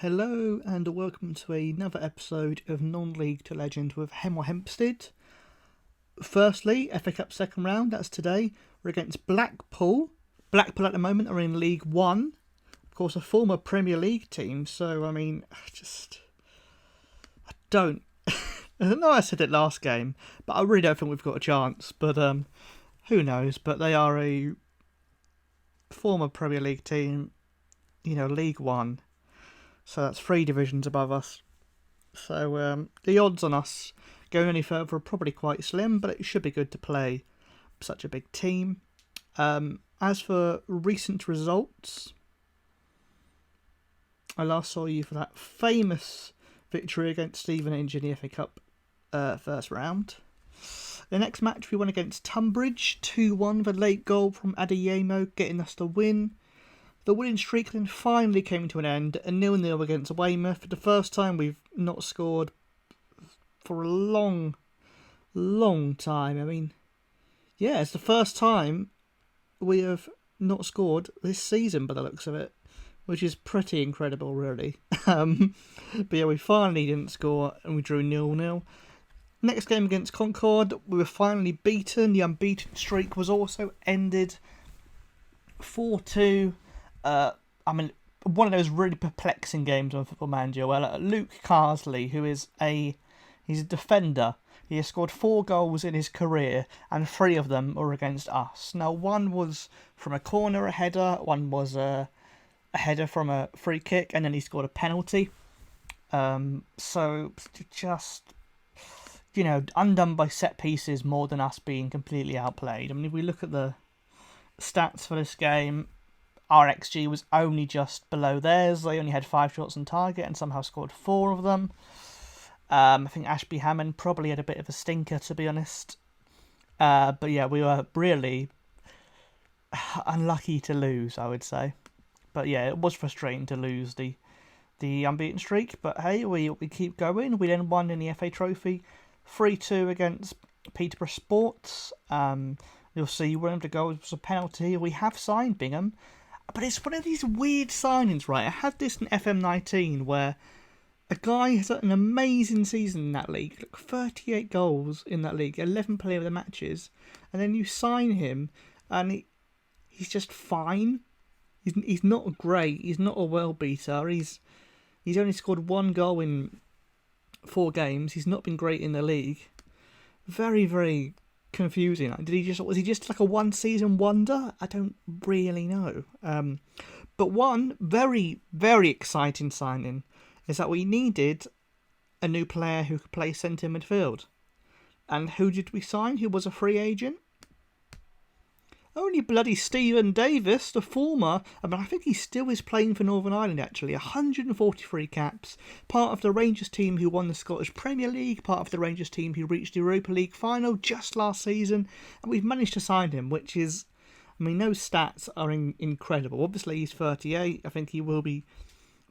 Hello and welcome to another episode of Non-League to Legend with Hemel Hempstead. Firstly, FA Cup second round, that's today. We're against Blackpool. Blackpool at the moment are in League One. Of course, a former Premier League team, so I don't... I know I said it last game, but I really don't think we've got a chance. But who knows? But they are a former Premier League team, League One. So that's 3 divisions above us. So the odds on us going any further are probably quite slim, but it should be good to play such a big team. As for recent results, I last saw you for that famous victory against Stevenage in the FA Cup first round. The next match we won against Tunbridge, 2-1, the late goal from Adeyemo getting us the win. The winning streak then finally came to an end, a 0-0 against Weymouth. For the first time we've not scored for a long time. It's the first time we have not scored this season by the looks of it, which is pretty incredible, really. But yeah, we finally didn't score and we drew 0-0. Next game against Concord, we were finally beaten. The unbeaten streak was also ended 4-2. One of those really perplexing games on Football Manager. Well, Luke Carsley, he's a defender. He has scored 4 goals in his career, and 3 of them are against us. Now, one was from a corner, a header. One was a header from a free kick, and then he scored a penalty. So just undone by set pieces more than us being completely outplayed. If we look at the stats for this game, our XG was only just below theirs. They only had 5 shots on target and somehow scored 4 of them. I think Ashby Hammond probably had a bit of a stinker, to be honest. But yeah, we were really unlucky to lose, I would say. But yeah, it was frustrating to lose the unbeaten streak. But hey, we keep going. We then won in the FA Trophy, 3-2 against Peterborough Sports. You'll see one of the goals was a penalty. We have signed Bingham. But it's one of these weird signings, right? I had this in FM19 where a guy has had an amazing season in that league, 38 goals in that league, 11 player of the matches, and then you sign him and he's just fine. He's not great. He's not a world beater. He's only scored 1 goal in 4 games. He's not been great in the league. Very, very confusing. Was he just like a 1-season wonder? I don't really know. But one very, very exciting signing is that we needed a new player who could play centre midfield. And who did we sign? Who was a free agent? Only bloody Stephen Davis, the former. I think he still is playing for Northern Ireland, actually. 143 caps. Part of the Rangers team who won the Scottish Premier League. Part of the Rangers team who reached the Europa League final just last season. And we've managed to sign him, which is... those stats are incredible. Obviously, he's 38. I think he will be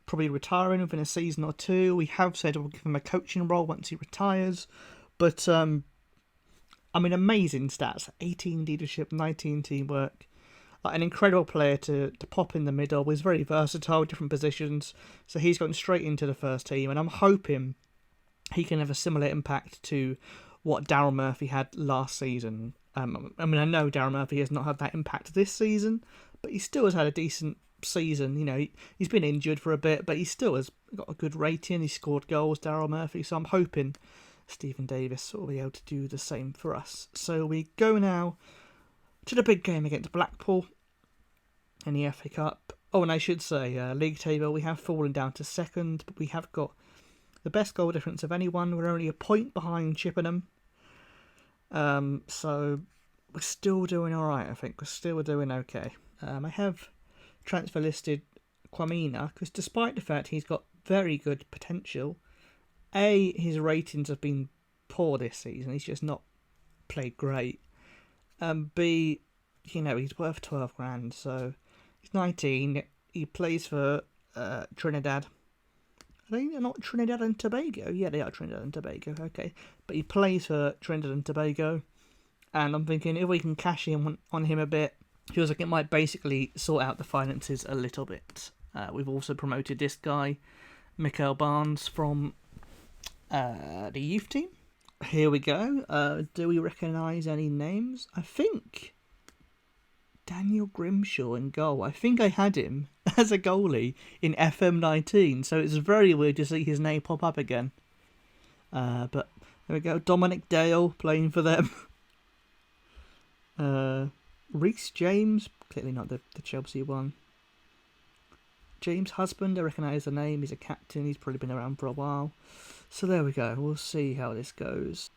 probably retiring within a season or 2. We have said we'll give him a coaching role once he retires. But... amazing stats. 18 leadership, 19 teamwork. An incredible player to pop in the middle. He's very versatile, different positions. So he's gone straight into the first team. And I'm hoping he can have a similar impact to what Daryl Murphy had last season. I know Daryl Murphy has not had that impact this season, but he still has had a decent season. He's been injured for a bit, but he still has got a good rating. He scored goals, Daryl Murphy. So I'm hoping Stephen Davis will be able to do the same for us. So we go now to the big game against Blackpool in the FA Cup. Oh, and I should say, league table, we have fallen down to second, but we have got the best goal difference of anyone. We're only a point behind Chippenham. So we're still doing alright, I think. We're still doing okay. I have transfer listed Kwamina, because despite the fact he's got very good potential, his ratings have been poor this season. He's just not played great. B, he's worth 12 grand. So he's 19. He plays for Trinidad. Are they not Trinidad and Tobago? Yeah, they are Trinidad and Tobago. Okay, but he plays for Trinidad and Tobago, and I'm thinking if we can cash in on him a bit, feels like it might basically sort out the finances a little bit. We've also promoted this guy Mikael Barnes from the youth team. Here we go. Do we recognise any names? I think Daniel Grimshaw in goal. I think I had him as a goalie in FM19, so it's very weird to see his name pop up again. But there we go. Dominic Dale playing for them. Reece James, clearly not the Chelsea one. James Husband, I recognise the name. He's a captain. He's probably been around for a while. So there we go. We'll see how this goes.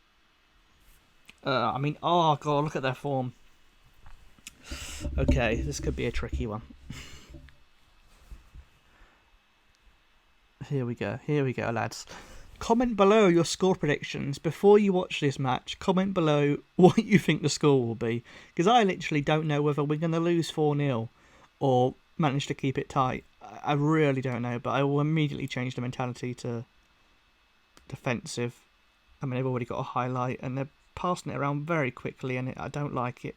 Oh god, look at their form. Okay, this could be a tricky one. Here we go, lads. Comment below your score predictions. Before you watch this match, comment below what you think the score will be. Because I literally don't know whether we're going to lose 4-0 or manage to keep it tight. I really don't know, but I will immediately change the mentality to defensive. I mean, they've already got a highlight and they're passing it around very quickly and I don't like it.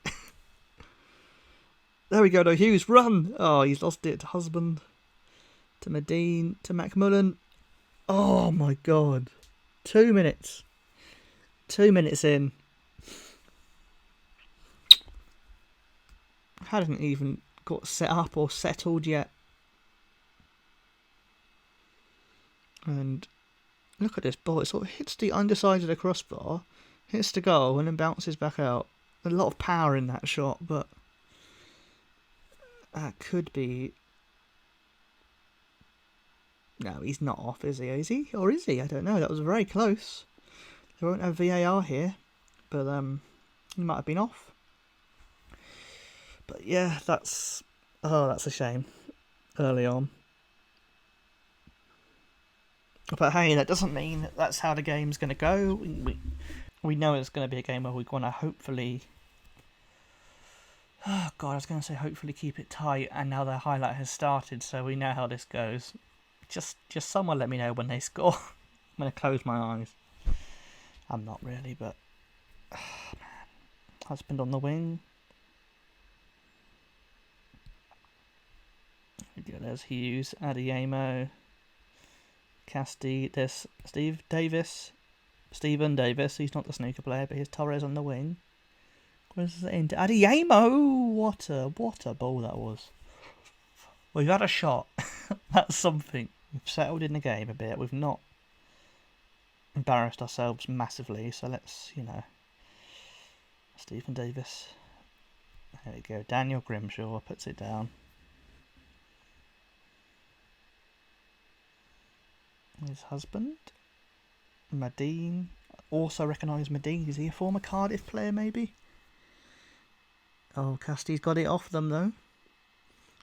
There we go, though. Hughes, run! Oh, he's lost it to Husband, to Medine, to McMullen. Oh my god. 2 minutes. 2 minutes in. Hadn't even got set up or settled yet. And look at this ball. It sort of hits the underside of the crossbar, hits the goal, and then bounces back out. A lot of power in that shot, but that could be... No, he's not off, is he? Is he? Or is he? I don't know. That was very close. They won't have VAR here, but he might have been off. But yeah, that's a shame. Early on. But hey, that doesn't mean that's how the game's going to go. We know it's going to be a game where we're going to hopefully... Oh god, I was going to say hopefully keep it tight, and now the highlight has started, so we know how this goes. Just someone let me know when they score. I'm going to close my eyes. I'm not really, but... Oh, man. Husband on the wing. There's Hughes, Adeyemo, Casti, there's Stephen Davis. He's not the snooker player, but here's Torres on the wing. Where's it into Adeyemo? What a ball that was. We've had a shot. That's something. We've settled in the game a bit. We've not embarrassed ourselves massively, so let's, Stephen Davis. There we go. Daniel Grimshaw puts it down. His husband. Medine. Also recognise Medine. Is he a former Cardiff player, maybe? Oh, Casti's got it off them, though.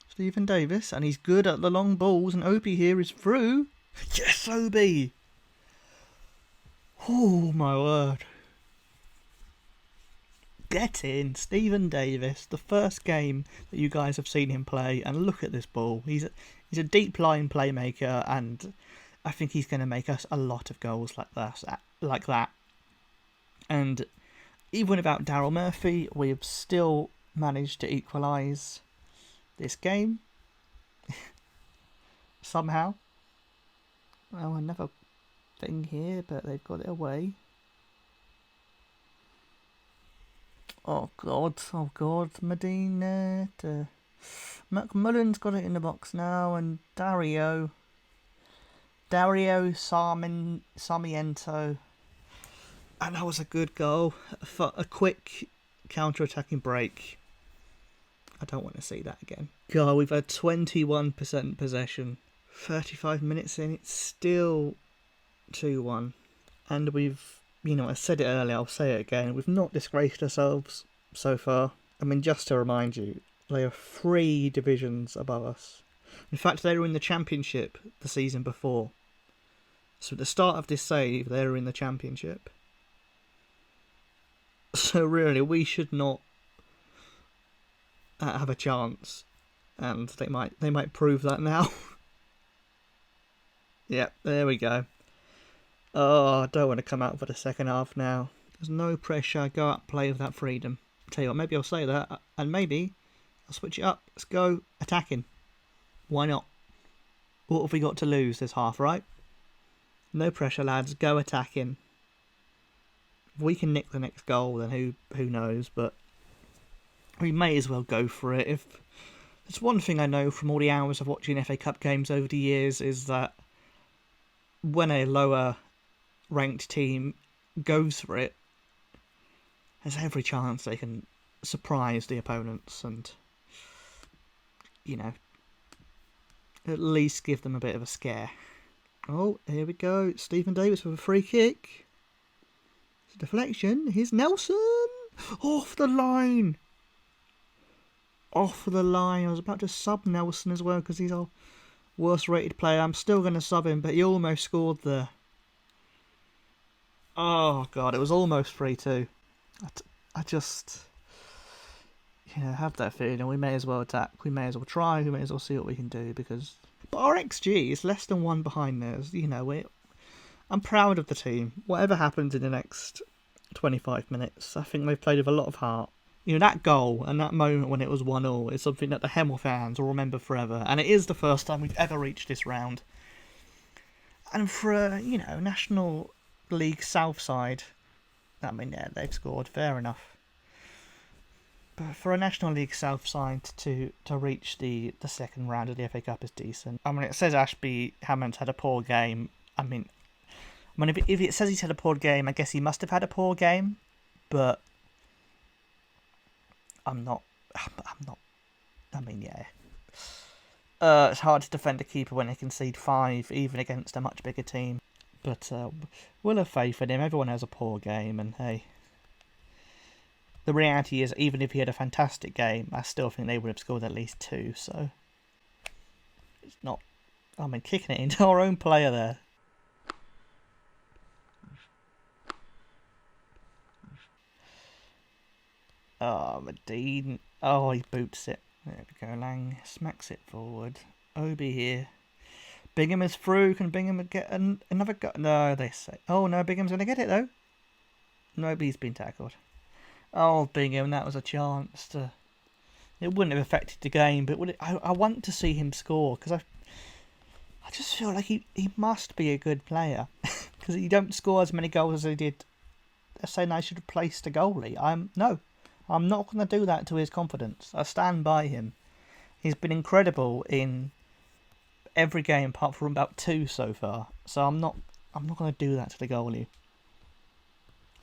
Stephen Davis. And he's good at the long balls. And Opie here is through. Yes, Obi! Oh, my word. Get in. Stephen Davis. The first game that you guys have seen him play. And look at this ball. He's a deep line playmaker. And I think he's going to make us a lot of goals like that. And even without Daryl Murphy, we've still managed to equalise this game. Somehow. Well, another thing here, but they've got it away. Oh god. Medina. McMullen's got it in the box now, and Dario Sarmiento. And that was a good goal. A quick counter-attacking break. I don't want to see that again. God, we've had 21% possession. 35 minutes in, it's still 2-1. And we've, I said it earlier, I'll say it again, we've not disgraced ourselves so far. I mean, just to remind you, they are 3 divisions above us. In fact, they were in the Championship the season before. So at the start of this save, they were in the Championship. So really, we should not have a chance, and they might prove that now. Yep, there we go. Oh, I don't want to come out for the second half now. There's no pressure. Go out and play with that freedom. Tell you what, maybe I'll say that, and maybe I'll switch it up. Let's go attacking. Why not? What have we got to lose this half, right? No pressure, lads. Go attacking. If we can nick the next goal, then who knows? But we may as well go for it. If there's one thing I know from all the hours of watching FA Cup games over the years is that when a lower ranked team goes for it, there's every chance they can surprise the opponents and, you know, at least give them a bit of a scare. Oh, here we go. Stephen Davis with a free kick. It's a deflection. Here's Nelson. Off the line. Off the line. I was about to sub Nelson as well because he's our worst rated player. I'm still going to sub him, but he almost scored there. Oh, God. It was almost 3-2. I just, have that feeling. We may as well attack. We may as well try. We may as well see what we can do because... But our XG is less than 1 behind theirs. I'm proud of the team. Whatever happens in the next 25 minutes, I think they've played with a lot of heart. That goal and that moment when it was 1-1 is something that the Hemel fans will remember forever. And it is the first time we've ever reached this round. And for a, National League South side, they've scored. Fair enough. But for a National League South side to reach the second round of the FA Cup is decent. It says Ashby Hammond's had a poor game. If it says he's had a poor game, I guess he must have had a poor game. But I'm not. It's hard to defend a keeper when they concede 5, even against a much bigger team. But we'll have faith in him. Everyone has a poor game, and hey. The reality is, even if he had a fantastic game, I still think they would have scored at least 2, so... It's not... kicking it into our own player there. Oh, Medine. Oh, he boots it. There we go, Lang smacks it forward. Obi here. Bingham is through. Can Bingham get another go? No, they say... Oh, no, Bingham's going to get it, though. Nobody's been tackled. Oh, Bingham, that was a chance to... It wouldn't have affected the game, but I want to see him score, because I just feel like he must be a good player. Because he don't score as many goals as he did. They're saying I should have placed a goalie. No, I'm not going to do that to his confidence. I stand by him. He's been incredible in every game apart from about 2 so far. So I'm not going to do that to the goalie.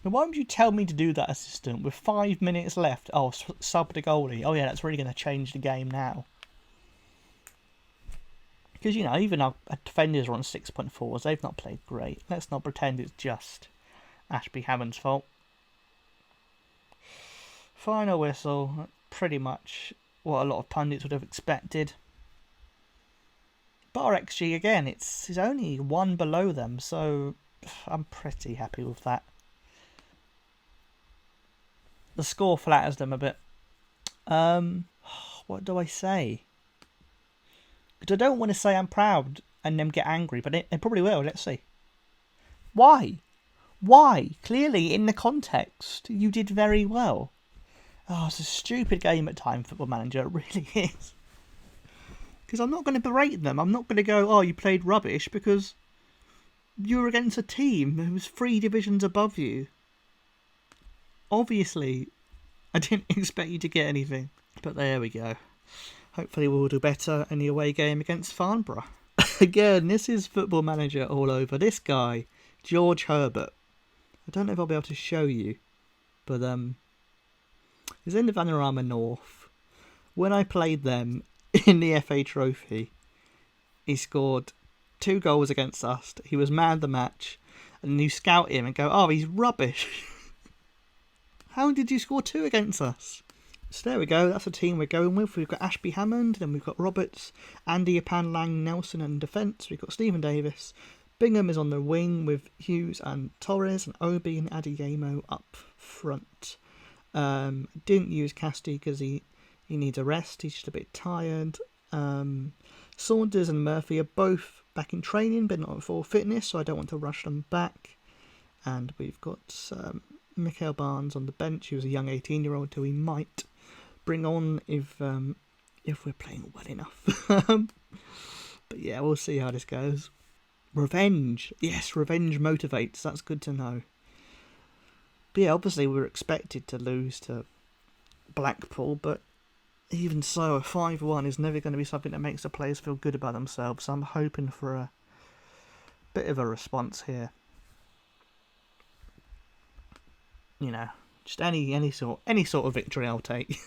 Now, why would you tell me to do that, assistant, with 5 minutes left? Oh, sub the goalie. Oh, yeah, that's really going to change the game now. Because, even our defenders are on 6.4s. They've not played great. Let's not pretend it's just Ashby Hammond's fault. Final whistle. Pretty much what a lot of pundits would have expected. But our XG, again, it's only 1 below them, so I'm pretty happy with that. The score flatters them a bit. What do I say? Because I don't want to say I'm proud and them get angry, but they probably will. Let's see. Why? Why? Clearly, in the context, you did very well. Oh, it's a stupid game at times, Football Manager. It really is. Because I'm not going to berate them. I'm not going to go, oh, you played rubbish, because you were against a team who was 3 divisions above you. Obviously, I didn't expect you to get anything. But there we go. Hopefully we'll do better in the away game against Farnborough. Again, this is Football Manager all over. This guy, George Herbert. I don't know if I'll be able to show you. But he's in the Vanarama North. When I played them in the FA Trophy, he scored 2 goals against us. He was man of the match. And you scout him and go, oh, he's rubbish. How did you score 2 against us? So there we go. That's the team we're going with. We've got Ashby Hammond, then we've got Roberts, Andy Apan, Lang, Nelson in defence. We've got Stephen Davis. Bingham is on the wing with Hughes and Torres, and Obi and Adeyemo up front. Didn't use Casti because he needs a rest. He's just a bit tired. Saunders and Murphy are both back in training, but not at full fitness, so I don't want to rush them back. And we've got Mikael Barnes on the bench, who's a young 18-year-old who we might bring on if we're playing well enough. But yeah, we'll see how this goes. Revenge. Yes, revenge motivates. That's good to know. But yeah, obviously we were expected to lose to Blackpool, but even so, a 5-1 is never going to be something that makes the players feel good about themselves. So I'm hoping for a bit of a response here. You know, just any sort of victory I'll take.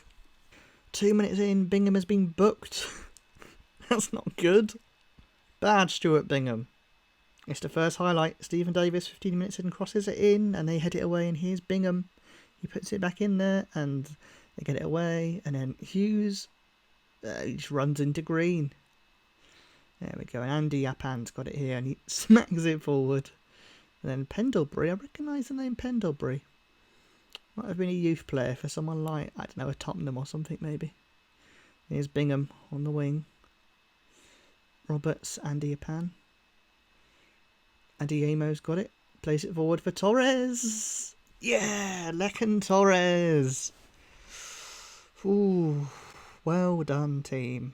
2 minutes in, Bingham has been booked. That's not good. Bad Stuart Bingham. It's the first highlight. Stephen Davis, 15 minutes in, crosses it in, and they head it away, and here's Bingham. He puts it back in there, and they get it away, and then Hughes he just runs into Green. There we go, and Andy Yappan's got it here, and he smacks it forward. And then Pendlebury, I recognise the name Pendlebury. Might have been a youth player for someone like, I don't know, a Tottenham or something maybe. Here's Bingham on the wing. Roberts, Andy Yappan. Adiemo's got it. Plays it forward for Torres. Yeah, Lekan Torres. Ooh, well done, team.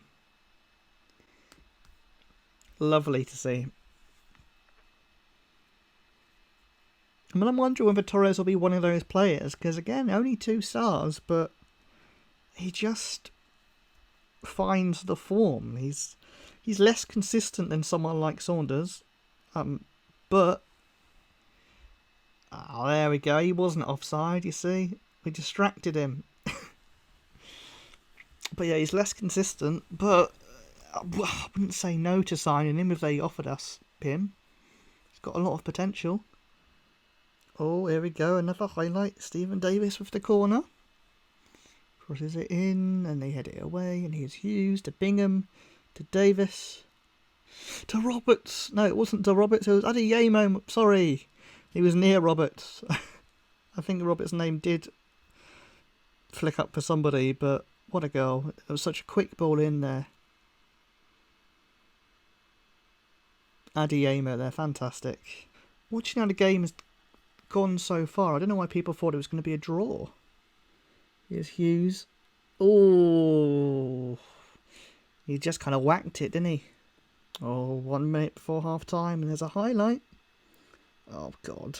Lovely to see. I mean, I'm wondering whether Torres will be one of those players, because again, only 2 stars, but he just finds the form. He's less consistent than someone like Saunders, but oh, there we go. He wasn't offside. You see, we distracted him. But yeah, he's less consistent. But I wouldn't say no to signing him if they offered us him. He's got a lot of potential. Oh, here we go. Another highlight. Stephen Davis with the corner. Crosses it in, and they head it away. And here's Hughes to Bingham, to Davis, to Roberts. No, it wasn't to Roberts. It was Adeyemo. Sorry, he was near Roberts. I think Roberts' name did flick up for somebody, but what a goal! It was such a quick ball in there. Adeyemo there, fantastic. Watching how the game has gone so far, I don't know why people thought it was going to be a draw. Here's Hughes. Oh, he just kind of whacked it, didn't he? Oh, 1 minute before half time, and there's a highlight. Oh, God.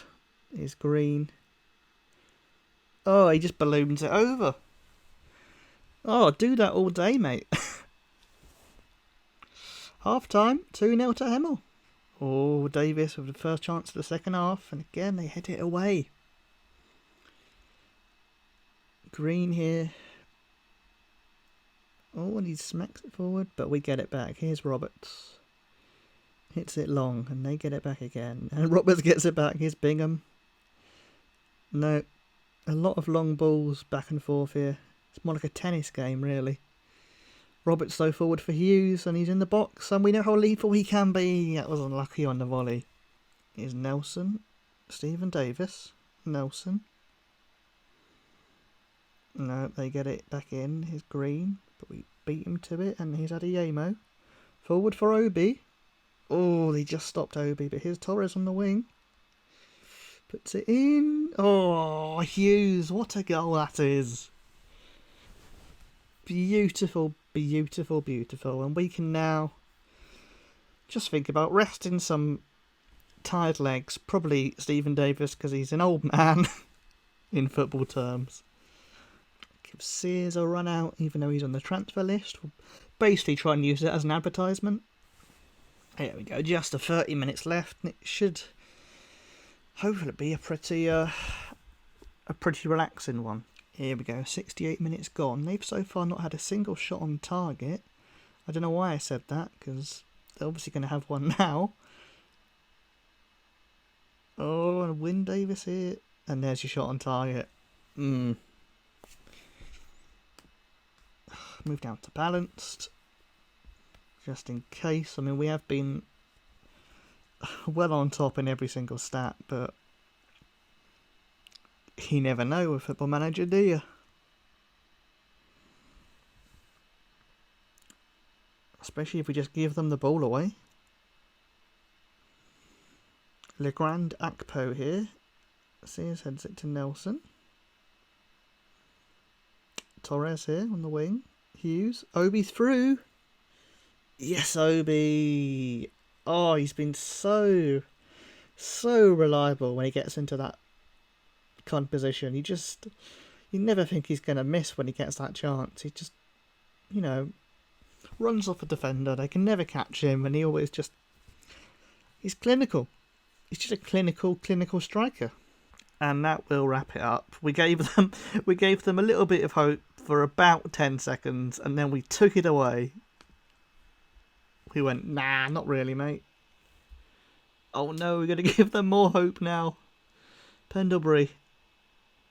Here's Green. Oh, he just balloons it over. Oh, do that all day, mate. Half time, 2-0 to Hemel. Oh, Davis with the first chance of the second half, and again they head it away. Green here. Oh, and he smacks it forward, but we get it back. Here's Roberts. Hits it long, and they get it back again. And Roberts gets it back. Here's Bingham. No, a lot of long balls back and forth here. It's more like a tennis game, really. Roberts though forward for Hughes, and he's in the box, and we know how lethal he can be. That was unlucky on the volley. Here's Nelson. Stephen Davis. Nelson. No, they get it back in. Here's Green, but we beat him to it, and here's Adeyemo. Forward for Obi. Oh, they just stopped Obi, but here's Torres on the wing. Puts it in. Oh, Hughes, what a goal that is. Beautiful, beautiful, beautiful. And we can now just think about resting some tired legs. Probably Stephen Davis, because he's an old man in football terms. Give Sears a run out, even though he's on the transfer list. We'll basically try and use it as an advertisement. There we go, just 30 minutes left, and it should hopefully be a pretty relaxing one. Here we go, 68 minutes gone. They've so far not had a single shot on target. I don't know why I said that, because they're obviously going to have one now. Oh, and Wyn Davis here. And there's your shot on target. Move down to balanced. Just in case. I mean, we have been well on top in every single stat, but you never know with Football Manager, do you? Especially if we just give them the ball away. Legrand Akpo here. Sears heads it to Nelson. Torres here on the wing. Hughes. Obi through. Yes, Obi. Oh, he's been so reliable when he gets into that kind of position. You never think he's going to miss when he gets that chance. He just, runs off a defender. They can never catch him, and he's clinical. He's just a clinical striker. And that will wrap it up. We gave them a little bit of hope for about 10 seconds, and then we took it away. We went, nah, not really, mate. Oh no, we're going to give them more hope now. Pendlebury.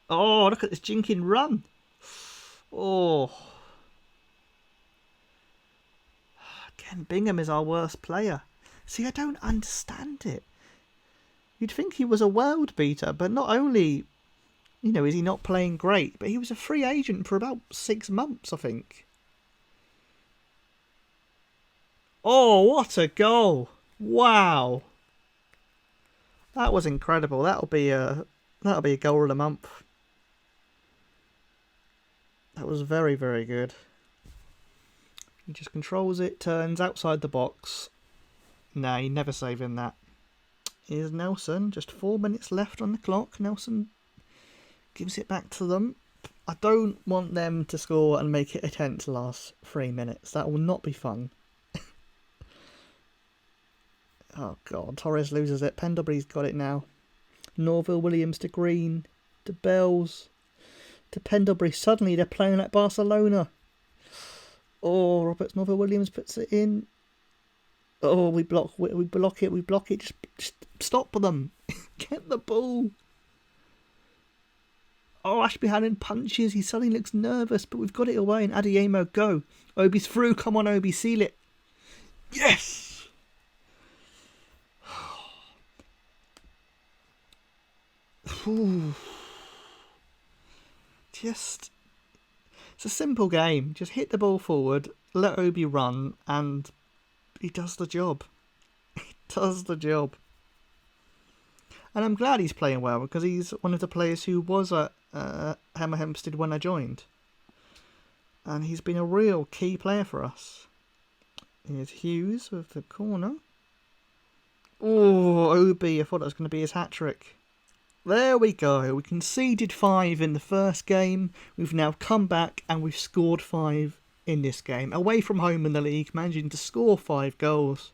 Oh, look at this jinking run. Oh. Again, Bingham is our worst player. See, I don't understand it. You'd think he was a world beater, but not only, is he not playing great, but he was a free agent for about 6 months, I think. Oh, what a goal. Wow. That was incredible. That'll be a goal of the month. That was very, very good. He just controls it, turns outside the box. Nah, he never saving that. Here's Nelson. Just 4 minutes left on the clock. Nelson gives it back to them. I don't want them to score and make it a tense last 3 minutes. That will not be fun. Oh, God. Torres loses it. Pendlebury's got it now. Norville, Williams to Green. To Bells. To Pendlebury. Suddenly they're playing like Barcelona. Oh, Roberts, Norville, Williams puts it in. Oh, we block it. Just stop them. Get the ball. Oh, Ashby Hannon punches. He suddenly looks nervous, but we've got it away. And Adeyemo, go. Obi's through. Come on, Obi, seal it. Yes! It's a simple game. Just hit the ball forward, let Obi run, and he does the job. He does the job. And I'm glad he's playing well, because he's one of the players who was at Hemel Hempstead when I joined. And he's been a real key player for us. Here's Hughes with the corner. Oh, Obi, I thought that was going to be his hat-trick. There we go. We conceded 5 in the first game. We've now come back and we've scored 5 in this game. Away from home in the league, managing to score 5 goals.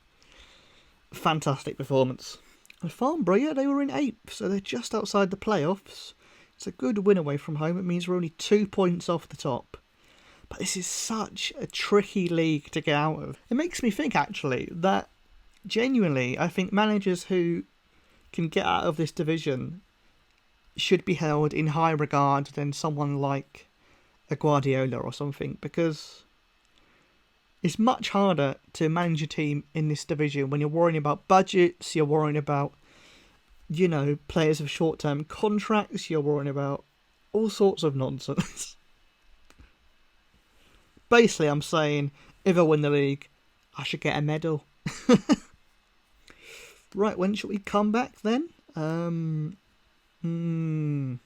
Fantastic performance. And Farnborough, they were in 8th, so they're just outside the playoffs. It's a good win away from home. It means we're only 2 points off the top. But this is such a tricky league to get out of. It makes me think, actually, that genuinely, I think managers who can get out of this division should be held in high regard than someone like a Guardiola or something, because it's much harder to manage a team in this division when you're worrying about budgets, you're worrying about, players with short-term contracts, you're worrying about all sorts of nonsense. Basically, I'm saying, if I win the league, I should get a medal. Right, when should we come back then? Well,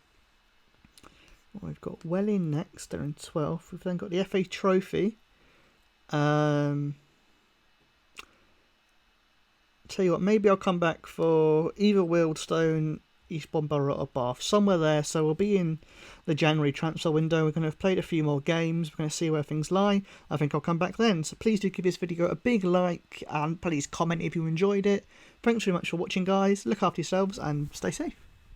we've got Welling next. They're in 12th. We've then got the FA Trophy. Tell you what, maybe I'll come back for either Wealdstone, Eastbourne Borough or Bath. Somewhere there. So we'll be in the January transfer window. We're going to have played a few more games. We're going to see where things lie. I think I'll come back then. So please do give this video a big like and please comment if you enjoyed it. Thanks very much for watching, guys. Look after yourselves and stay safe.